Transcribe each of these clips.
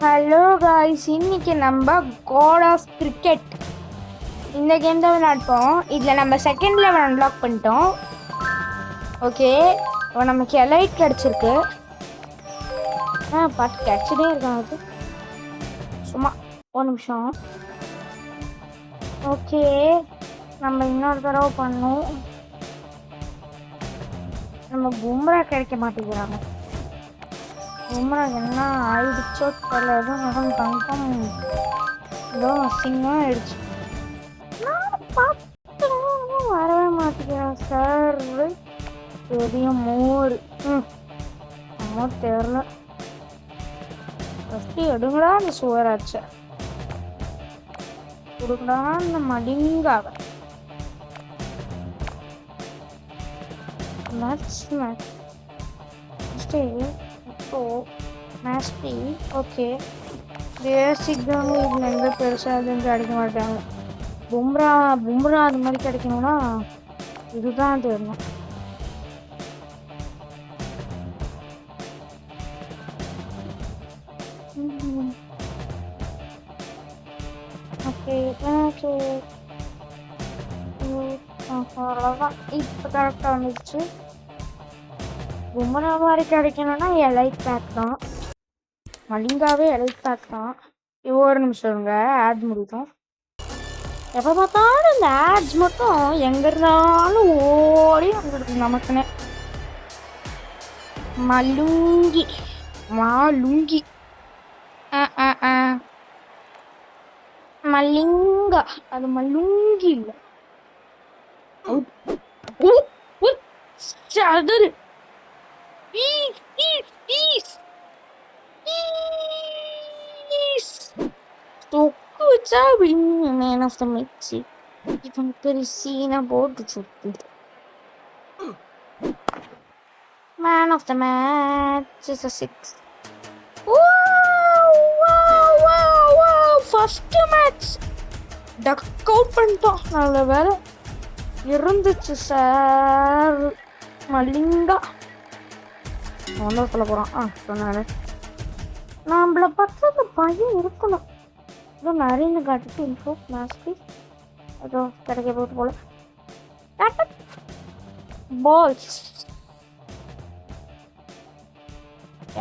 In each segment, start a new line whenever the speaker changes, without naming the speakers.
Hello guys, இன்னைக்கு நம்ம God of cricket இந்த கேம் தான் விளையாடுப்போம். இதில் நம்ம செகண்ட் லெவல் அன்லாக் பண்ணிட்டோம். ஓகே, இப்போ நமக்கு எலைட் கிடச்சிருக்கு. பார்த்து கிடச்சிட்டே இருக்காங்க. அது சும்மா ஒரு நிமிஷம். ஓகே, நம்ம இன்னொரு தடவை பண்ணோம். நம்ம பும்ரா கிடைக்க மாட்டேங்கிறாங்க. பும்ரா என்ன ஆயிடுச்சோ தெரியல. எதுவும் நடந்து கன்ஃபார்ம் ஏதோ அசிங்கமாக ஆயிடுச்சு. வரவே மாட்டேங்கிறான் சார். பெரிய மோர் தெரியல. ஃபஸ்ட்டு எடுங்களா அந்த சுவராச்ச கொடுக்கடா அந்த மடிங்காக. ஓகே, பேசிக் தாங்க. இதில் எந்த பெருசாக எதுவும் கிடைக்க மாட்டாங்க. பும்ரா அது மாதிரி கிடைக்கணும்னா இதுதான் தெரியணும். ஓகே, அவ்வளோதான். இப்போ கரெக்டாக வந்துடுச்சு. பும்ரா மாதிரி கிடைக்கணும்னா எலைட் பேக் தான். மலிங்காவே எலைட் பேக் தான். ஒரு நிமிஷம் இருங்க, ஆட் முடியும். எப்போ பார்த்தாலும் இந்த ஆட்ஸ் மட்டும் எங்க இருந்தாலும் ஓடி வந்துடுது நமக்குன்னு. மலுங்கி மலிங்கா, அது மலுங்கி இல்லை. தொக்கு வச்சா மேன் ஆஃப் த மேட்ச். இவன் பெரிய சீனா போட்டு சுத்து. Man of the match is a 6. First match duck out பண்ணிட்டோம். நல்ல வேலை இருந்துச்சு சார். மலிங்கா வந்து சொல்ல போகிறான். சொன்னாரு நம்மளை பற்றி பையன் இருக்கணும். ஏதோ நிறைய காட்டுக்கு இன்ஃபோ மாஸ்க்கு ஏதோ கிடைக்க போது போல. பால்ஸ்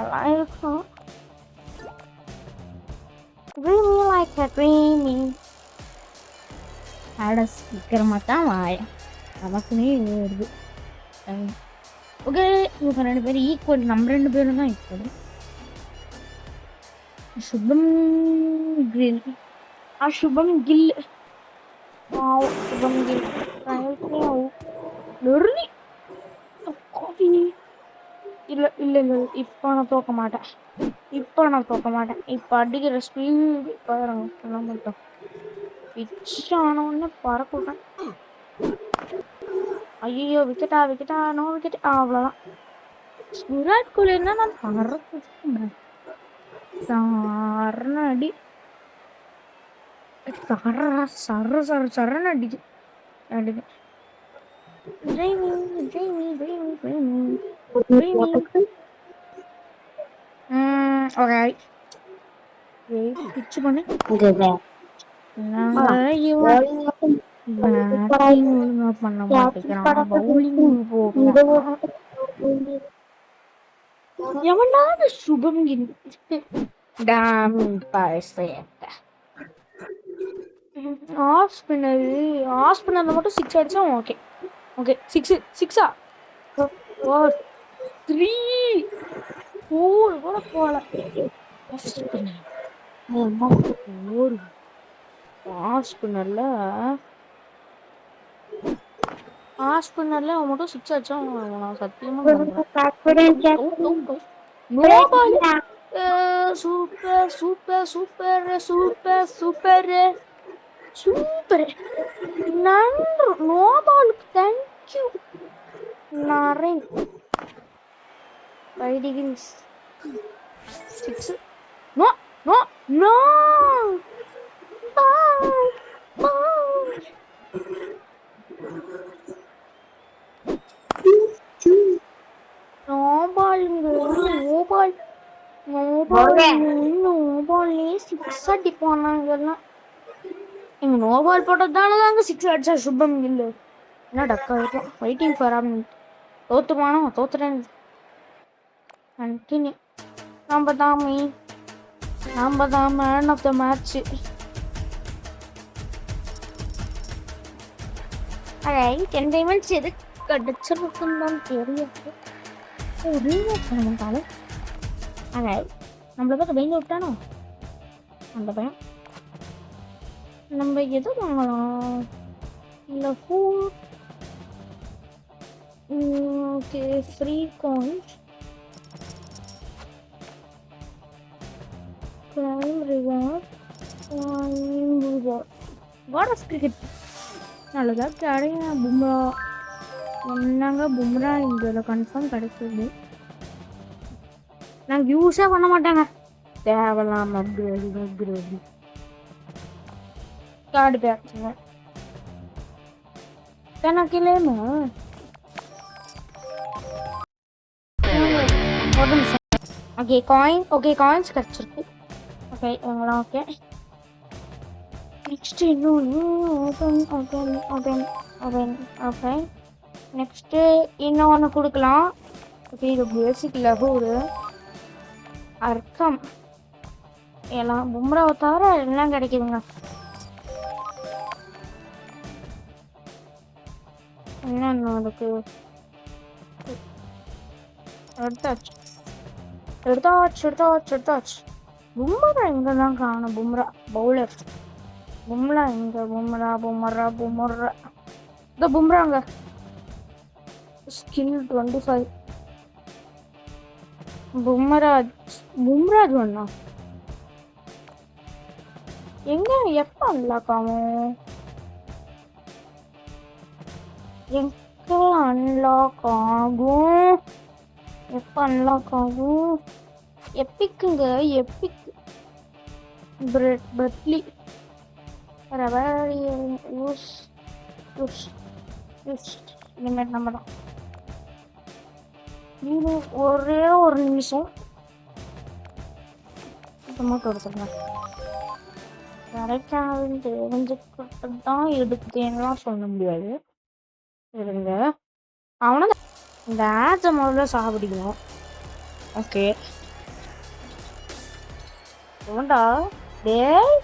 எல்லாம் இருக்கும். Dreamy like a dreamy. அட சீக்கிரமாக தான் வாய நமக்குன்னே வருது. ஓகே, இவங்க 2 பேரும் ஈக்குவல். நம்ம 2 பேரும் தான் ஈக்குவல். शुभम गिल शुभम गिल शुभम गिल இல்ல இல்ல இல்ல இப்போ நான் தோக்க மாட்டேன். இப்போ அடிக்கிற ஸ்பீடு சொல்ல மாட்டோம். பிச் ஆனவுடனே பறக்குறேன். ஐயோ, விக்கெட்டா நோ விக்கெட். அவ்வளோதான். விராட் கோலி என்ன நான் பறக்குறேன். சரணடி சரணடி அடிக்கு. ஓகே, பிச்சு பண்ணு. பேட்டிங் ஒழுங்கா பண்ண மாட்டேங்கிறான். பவுலிங் போடுவான். எவனாவது சுபம் ஆஃப் ஸ்பின்னர் மட்டும் 6 அடிச்சா ஓகே. ஓகே, 6 4 3 4 கூட போல. ஆஃப் ஸ்பின்னர்ல அவன் மட்டும் 6 அடிச்சா நான் சத்தியமா no ball. Super super super super super super. நன்று. நோ பாலுக்கு thank you. Narine 5 degrees 6. No no no no பாலுங்க. நோ பால் நோபாலே சிக்ஸ் அடிப்பானா இதெல்லாம். எங்க நோபால் போட்டதானே தாங்க சிக்ஸ் அடிச்சா சுபம் இல்லை. என்ன டக்கா இருக்கும். வெயிட்டிங் ஃபார் தோத்துமானோ தோத்துறேன். கண்டினியூ. நம்ம தான் man of the match. Ten diamonds எது கிடைச்சிருக்குன்னு தான் தெரியாது. ரீவாட்ச் நம்மள பார்த்து பயந்து விட்டானோ அந்த பயம். நம்ம எது வாங்கலாம்? இல்லை food. Okay free coins. Crime reward. Crime reward. God of cricket. நல்லதா கிடையாது. பும்ரா என்னங்க பும்ரா இதில் கன்ஃபார்ம் கிடைக்குது. நாங்கள் யூஸே பண்ண மாட்டேங்க. தேவலாம் அப்கிரேட் கார்டு பேக்குங்க கணக்கிலேமா. ஒரு நிமிஷம். ஓகே காயின்ஸ் கிடச்சிருக்கு. ஓகே இவங்களாம் ஓகே. நெக்ஸ்ட் இன்னொன்று ஓகே நெக்ஸ்ட்டு இன்னொன்று கொடுக்கலாம். ஓகே இது பேசிக் லெவல் அர்க்கம் எல்லாம் பும்ராவை தவிர எல்லாம் கிடைக்குதுங்க. என்னென்ன அதுக்கு எடுத்தாச்சு. பும்ரா எங்க தான் காணும். பும்ரா பவுலர். பும்ரா எங்க? பும்ரா இந்த பும்ராங்க ஸ்கில் 25. பும்ராஜ் ஒண்ணா எங்க எப்ப அன்லாக் ஆகும்? எங்க அன்லாக் ஆகும்? எப்ப அன்லாக் ஆகும்? எப்பிக்குங்க எப்பிக் பிரெட்லி இனிமேல் நம்ம தான். ஒரே ஒரு நிமிஷம் டொமேட்டோ எடுத்துருங்க. கிடைக்காதுன்னு தெரிஞ்சுக்கிட்டு தான் எடுத்தேன்னுலாம் சொல்ல முடியாது. இருங்க அவனை இந்த ஆட்ஸை முதல்ல சாப்பிடிக்கணும். ஓகே ஏண்டா டேய்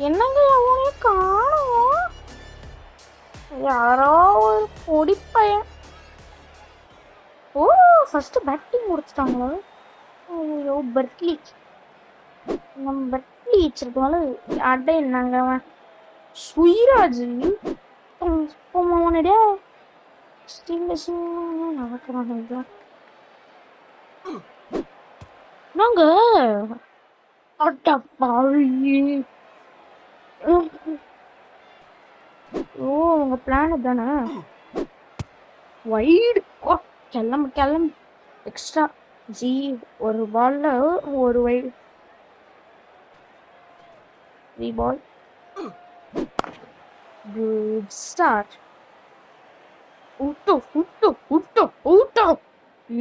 என்னங்க அவனே காணோம். யாரோ ஒரு பொடி பையன். ஓ ஃபர்ஸ்ட் பேட்டிங் முடிச்சிட்டாங்களோ. ஐயோ பர்ட்லி நம்ம பர்ட்லி வச்சிருக்கோம். அட என்னங்க அவன் சுயிராஜ் போமாவனடே நடக்கிறாங்க நாங்க அட்டப்பாவி. ஓ உங்க பிளான் தானே வைடு. கிளம்பு எக்ஸ்ட்ரா ஜி ஒரு பால்ல ஒரு வைடு. 3 ball. Good start. ஊட்டோ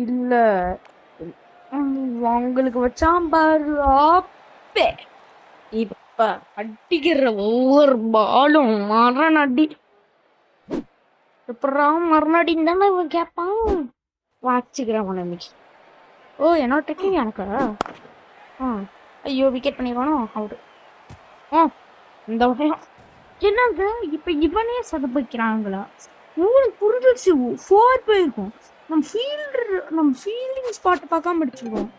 இல்ல உங்களுக்கு வச்சாம் பாரு ஆப்பே. இப்ப அடிக்கிற ஒவ்வொரு பாலும் மரணடி. அப்புறம் மறுநாடின்னு தானே இவன் கேட்பான். வாச்சிக்கிறேன் உனக்கு. ஓ என்னோட ட்ரிக்கிங் எனக்கு. ஐயோ விக்கெட் பண்ணிடுவானோ அவுட்டு. இந்த வகையம் என்னங்க இப்ப இவனே சதப்பிக்கிறாங்களா? உங்களுக்கு புரிஞ்சிச்சு. 4 போயிருக்கும். நம்ம ஃபீல்டிங் ஸ்பாட் பார்க்காம அடிச்சிருக்கோம்.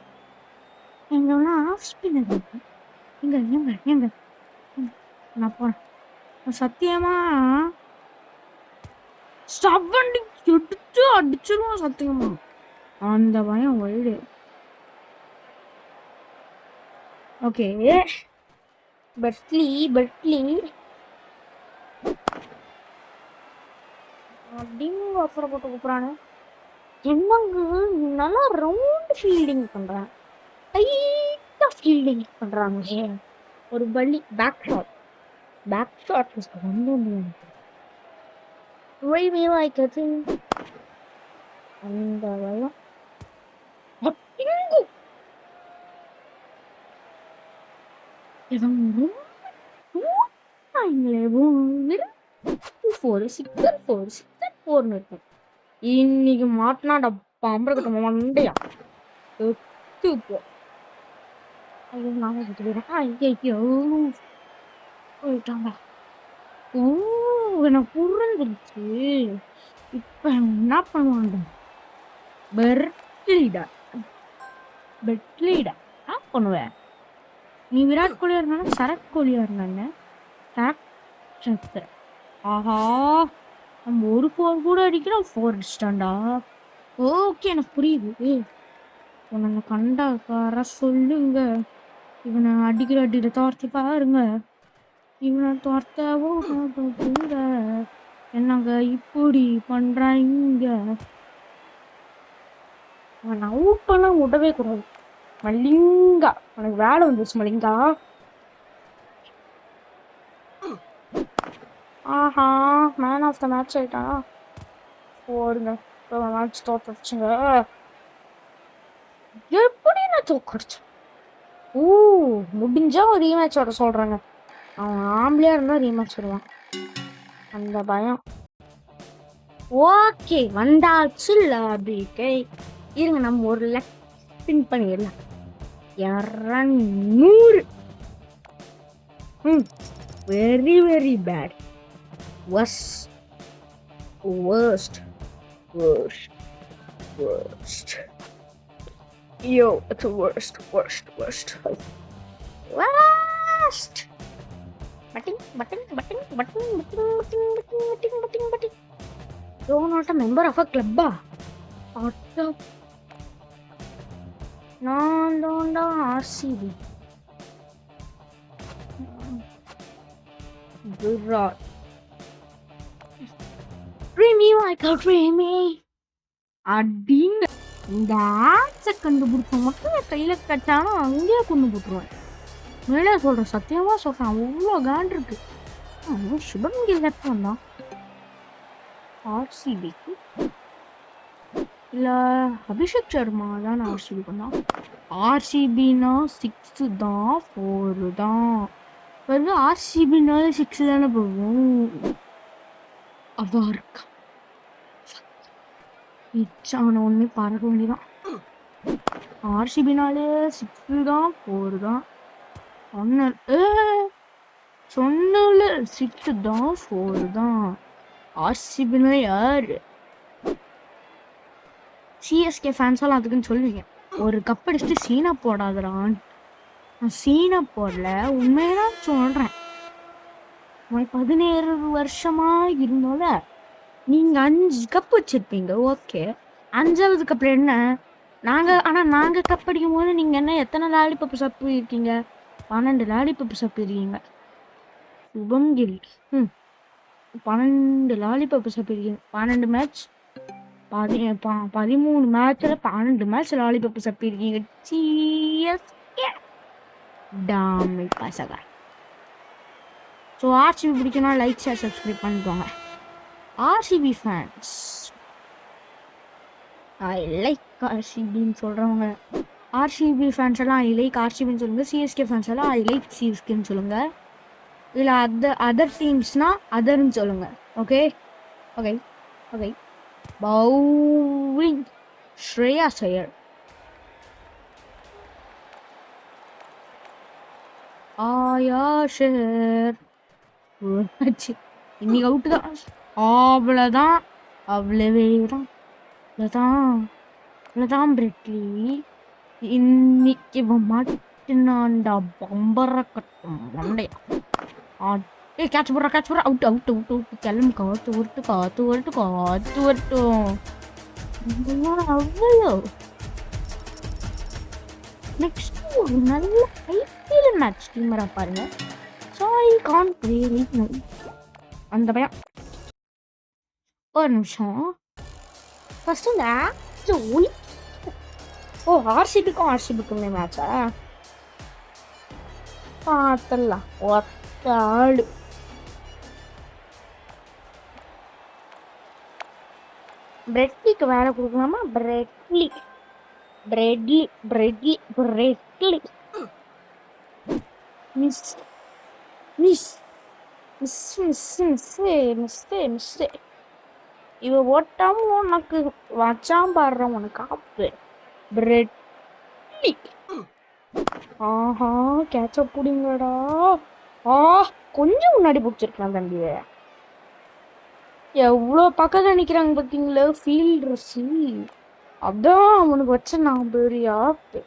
எங்கன்னா ஆஃப் ஸ்பின்னர் எங்க நான் போறேன். சத்தியமா ஸ்டவண்டி எடுத்து அடிச்சிருவோம் சத்தியமா. அந்த பயம் வைடு. ஓகே பட்லி அப்படின்னு அப்புறம் போட்டு கூப்பிட்றானு. என்னங்க நல்லா ரவுண்ட் ஃபீல்டிங் பண்றேன். டைட்டா ஃபீல்டிங் பண்றாங்க. ஒரு பள்ளி பேக் ஷாட் வந்து really like a thing. அந்த வயம் இவங்க ஃபோர் சிக்ஸர் ஃபோர் சிக்ஸர் ஃபோர்னு இருக்கும். இன்னைக்கு மாட்டினாடா பாம்பரக்கட்ட மண்டையா போ. ஐயோ நானே ஐயோ போயிட்டாங்க. ஓ எனக்கு புரிஞ்சிருச்சு. இப்ப என்ன பண்ணுவாங்க? பெர்ட்லிடா பெட்லிடா என்ன பண்ணுவேன்? நீ விராட் கோலியா இருந்தாலும் சரத் கோலியா இருந்தாங்க. ஆஹா நம்ம ஒரு ஃபோர் கூட அடிக்கிறோம். ஃபோர் அடிச்சிட்டான்டா. ஓகே எனக்கு புரியுது. உன்னை கண்டா வர சொல்லுங்க. இவனை அடிக்கிற அடிக்கிற துரத்தி பாருங்க. இவனை துரத்தவோங்க. என்னங்க இப்படி பண்றாங்க? அவன் அவுட் பண்ண விடவே கூடாது. மலிங்கா உனக்கு வேலை வந்துச்சு மலிங்கா. ஆஹா மேன் ஆஃப் த மேட்ச் ஆயிட்டா. போடுங்க மேட்ச் தோத்துச்சுங்க. எப்படி நான் தோக்கடிச்சேன்? ஓ முடிஞ்சா ஒரு ரீமேட்ச் வர சொல்றாங்க. அவன் ஆம்பளையா இருந்தா ரீமேட்ச் வருவான். அந்த பயம். ஓகே வந்தாச்சு லாபிக்கை. இருங்க நம்ம ஒரு லக் ஸ்பின் பண்ணிடலாம். 200. Very very bad. worst yo it's a worst butting you're not a member of a club no RCB Virat Dreamy like a dreamy அடிங்க. இந்த ஆட்ஸை கண்டுபிடிச்ச மட்டும் என் கையில கட்டாலும் அங்கேயே கொண்டு போட்டுருவேன். மேலே சொல்றேன், சத்தியமா சொல்றேன். அவ்வளோ காண்ட் இருக்கு. சுபம் கில் வந்தான் ஆர்சிபிக்கு. இல்ல அபிஷேக் சர்மா தான் ஆர்சிபி பண்ணான். ஆர்சிபினா 6 தான் 4 தான். வந்து ஆர்சிபினால 6 தானே போகும். அவா இருக்கா இச்சான ஒண்ணு பறக்க வேண்டியதான். ஆர்சிபினாலே 6 தான் 4 தான் சொன்ன 6 தான் 4 தான். ஆர்சிபினா யாரு? சிஎஸ்கே ஃபேன்ஸ் எல்லாம் அதுக்குன்னு சொல்லுவீங்க, ஒரு கப் அடிச்சுட்டு சீனா போடாதடான். நான் சீனா போடல, உண்மையதான் சொல்றேன். 17 வருஷமா இருந்தோல, நீங்க 5 கப் வச்சிருப்பீங்க. ஓகே, 5வது கப் என்ன? நாங்க கப் அடிக்கும் போது நீங்க என்ன எத்தனை லாலிபப் சப்பு இருக்கீங்க? 12 லாலிபப் சப்பு இருக்கீங்க. சுபம் கில் 12 லாலிபப் சப்பு இருக்கீங்க. 12 மேட்ச் 13 மேட்ச்ல 12 மேட்ச் லாலிபப் சப்பு இருக்கீங்க. டாமை பசங்க. ஸோ ஆர்சிபி பிடிக்கணும், லைக் ஷேர் சப்ஸ்கிரைப் பண்ணிக்கோங்க. RCB fans, I like RCBன்னு சொல்கிறவங்க. RCB ஃபேன்ஸ் எல்லாம் I like RCBன்னு சொல்லுங்கள். CSK ஃபேன்ஸ் எல்லாம் I like CSKன்னு சொல்லுங்கள். இல்லை அதர் டீம்ஸ்னால் அதர்ன்னு சொல்லுங்கள். Okay okay okay. Bowling Shreyas Iyer. Share இன்னைக்கு அவுட்டு தான். அவ்வளோதான், அவ்வளோதான் பிரெட்லி. இன்னைக்கு மாட்டினான்டா பம்பர கட்டும் மண்டையா. கேட்ச் போடுற அவுட்டு கிளம்பு. காத்து வரட்டும். அவ்வளோ நெக்ஸ்ட் ஒரு நல்ல ஐபிஎல் மேட்ச் டீமரா பாருங்க. So I can't play right now. அந்த பயம். ஒரு நிமிஷம் ஃபர்ஸ்ட் இந்த ஆப்ஸ் ஒளி. ஆர்சிபிக்குமே மேட்சா பார்த்தலாம். ஒத்த ஆடு பிரெட்லிக்கு வேலை கொடுக்கலாமா? Bradley miss miss miss miss miss miss இவ ஓட்டாம உனக்கு வச்சாம் பாடுற உனக்கு ஆப்பு பிரெட். ஆஹா கேட்ச புடிங்கடா. ஆ கொஞ்சம் முன்னாடி பிடிச்சிருக்கலாம் தம்பிய. எவ்வளோ பக்கத்துல நிக்கிறாங்க பார்த்தீங்களா ஃபீல்டர்ஸு. அதான் அவனுக்கு வச்ச நான் பெரிய ஆப்பு.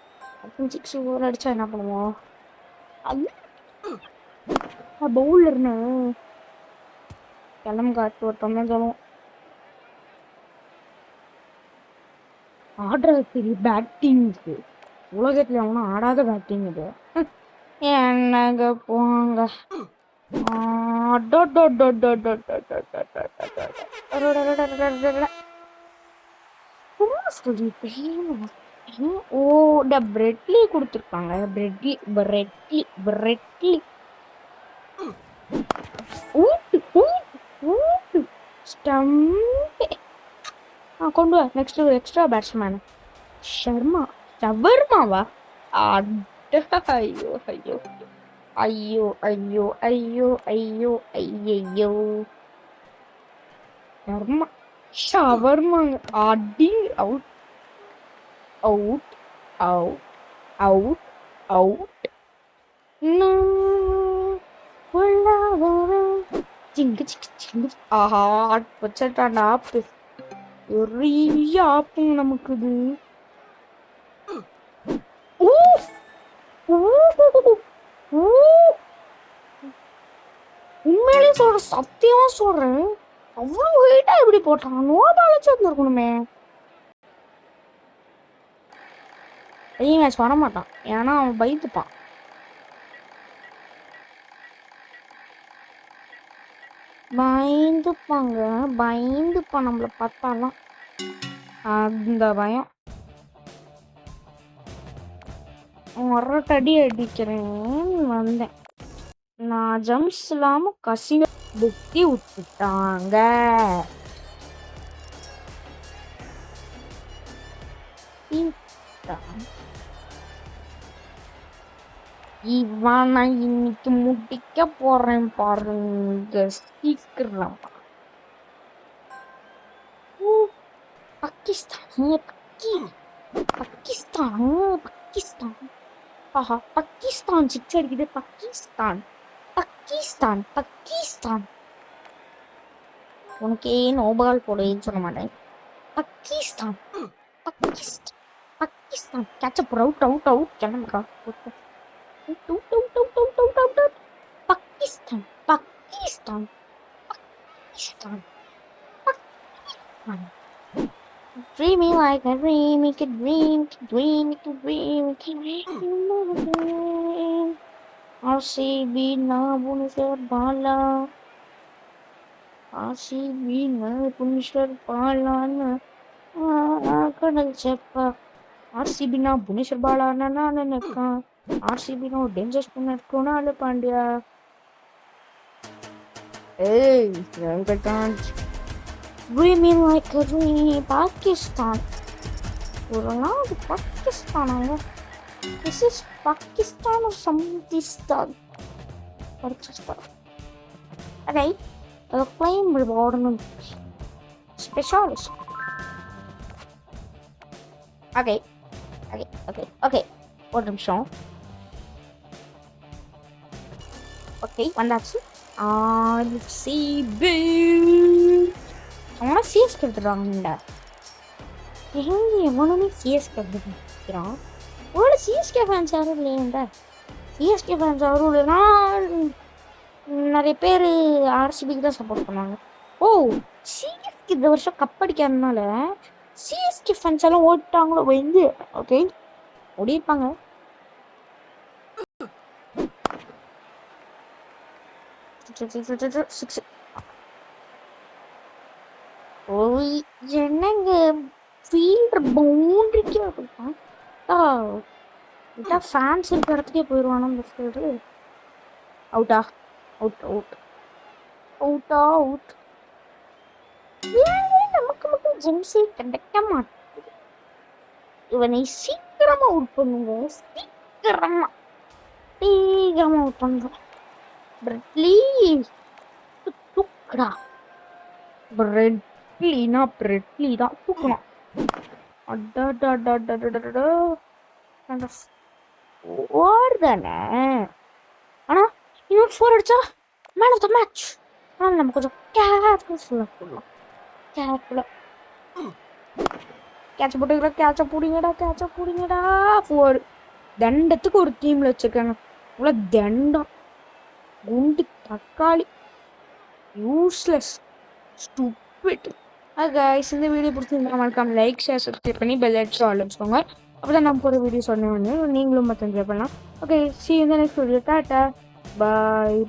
அப்போ 6 ஓவர் அடிச்சா என்ன பண்ணுவோம்? அது பவுலர்னு கிளம்பு காட்டு ஒருத்தவங்க சொல்லுவோம். ஆடுறது பெரிய பேட்டிங்கு. உலகத்துல அவனும் ஆடாத பேட்டிங் இது. என்னங்க போங்க. ஓ இந்த பிரெட்லி கொடுத்துருக்காங்க. பிரெட்லி பிரெட்லி பிரெட்லி ஊட்டு ஊட்டு ஊட்டு ஸ்டம்பே. கொண்டு வா நெக்ஸ்ட் எக்ஸ்ட்ரா பேட்ஸ்மேன் ஷர்மா. ஷவர்மாவா? ஐயோ ஐயோ ஐயோ ஐயோ ஐயோ ஐயோ ஐயோ ஷர்மா ஷவர்மாங்க. அடி out out out out out. ஆஹா வச்சாண்டா ஆப்பு. பெரிய ஆப்புங்க நமக்கு இது. உண்மையிலே சொல்றேன், சத்தியமா சொல்றேன். அவ்வளவு ஹைட்டா எப்படி போட்டான்? நோபாலச்சு இருந்திருக்கணுமே. மேட்ச் வரமாட்டான் ஏன்னா அவன் பயந்துப்பான். பயந்துப்பாங்க பயந்துப்பான் நம்மள பார்த்தாலாம். அந்த பயம். ஒரட்டடி அடிக்கிறேன்னு வந்தேன். நான் ஜம்ப்ஸ் இல்லாம கசின புத்தி விட்டுட்டாங்க. இவன் இன்னைக்கு முடிக்க போறேன் பாருங்க சீக்கிரம். பாகிஸ்தான் பாகிஸ்தான் பாகிஸ்தான். ஆஹா பாகிஸ்தான் சிக்ஸ் அடிக்குது. பாகிஸ்தான் பாகிஸ்தான் பாகிஸ்தான். உனக்கே நோபால் போடுன்னு சொல்ல மாட்டேன். பாகிஸ்தான் பாகிஸ்தான் பாகிஸ்தான். கேட்சப் அவுட் அவுட் அவுட். கிளம்புக்கா. Pakistan Pakistan Pakistan Pakistan. Dreaming like a dream, you could dream, dream, dream, dream. RCB na Bhubaneswar Bala. RCB na Bhubaneswar Bala na kadal cheppa. RCB na Bhubaneswar Bala na nanaka. RCB no danger spinner Krunal Pandya. Hey, Venkatant. Dreaming like a dream. Pakistan. Ronaldo, Pakistan. This is Pakistan or Samdistan. Okay. Claim reward specialist. Okay. What I'm showing. Okay, one that's it. Let's see. Boo. அவனா CSK எடுத்துடுறாங்கடா. எவனுமே CSK எடுத்துக்கிறான். ஒரு CSK fans யாரும் இல்லையேண்டா. CSK fans யாரும் இல்லைன்னா நிறைய பேர் ஆர்சிபிக்கு தான் support பண்ணுவாங்க. ஓ சிஎஸ்கே இந்த வருஷம் கப் அடிக்காதனால சிஎஸ்கே ஃபேன்ஸ் எல்லாம் ஓட்டாங்களோ வந்து. ஓகே ஓடிப்பாங்க. என்னங்க ஃபீல்டர் பவுண்டரிக்கே கொடுப்பான். ஃபேன்ஸ் இருக்கிற இடத்துக்கே போயிடுவானா இந்த ஃபீல்டரு. அவுட்டா அவுட் அவுட் அவுட்டா அவுட். நமக்கு மட்டும் ஜெம்ஸே கிடைக்க மாட்டேங்குது. இவனை சீக்கிரமா அவுட் பண்ணுங்க. சீக்கிரமா வேகமாக அவுட் பண்ணுறோம். பிரெட்லி தூக்குடா. பிரெட்லினா பிரெட்லி தான் தூக்கணும். ஓடுதானே. ஆனால் இன்னொரு 4 அடிச்சா மேன் ஆஃப் த மேட்ச். ஆனால் நம்ம கொஞ்சம் கேர்ஃபுல்லாக போடலாம். கேர்ஃபுல்லாக கேட்ச போட்டுக்கலாம். கேட்ச பிடிங்கடா 4. தண்டத்துக்கு ஒரு டீமில் வச்சுருக்காங்க. அவ்வளோ தண்டம். குண்டு தக்காளி. யூஸ்லெஸ். ஸ்டூபிட். கைஸ், இந்த வீடியோ பிடிச்சிருந்தா மறக்காம லைக் ஷேர் சப்ஸ்கிரைப் பண்ணி பெல் அடிச்சு ஆல் வச்சுக்கோங்க. அப்போ தான் நம்ம ஒரு வீடியோ சொன்னோன்னு நீங்களும் மற்ற என்ஜாய் பண்ணலாம். Okay, see you in the next video. Tata. Bye.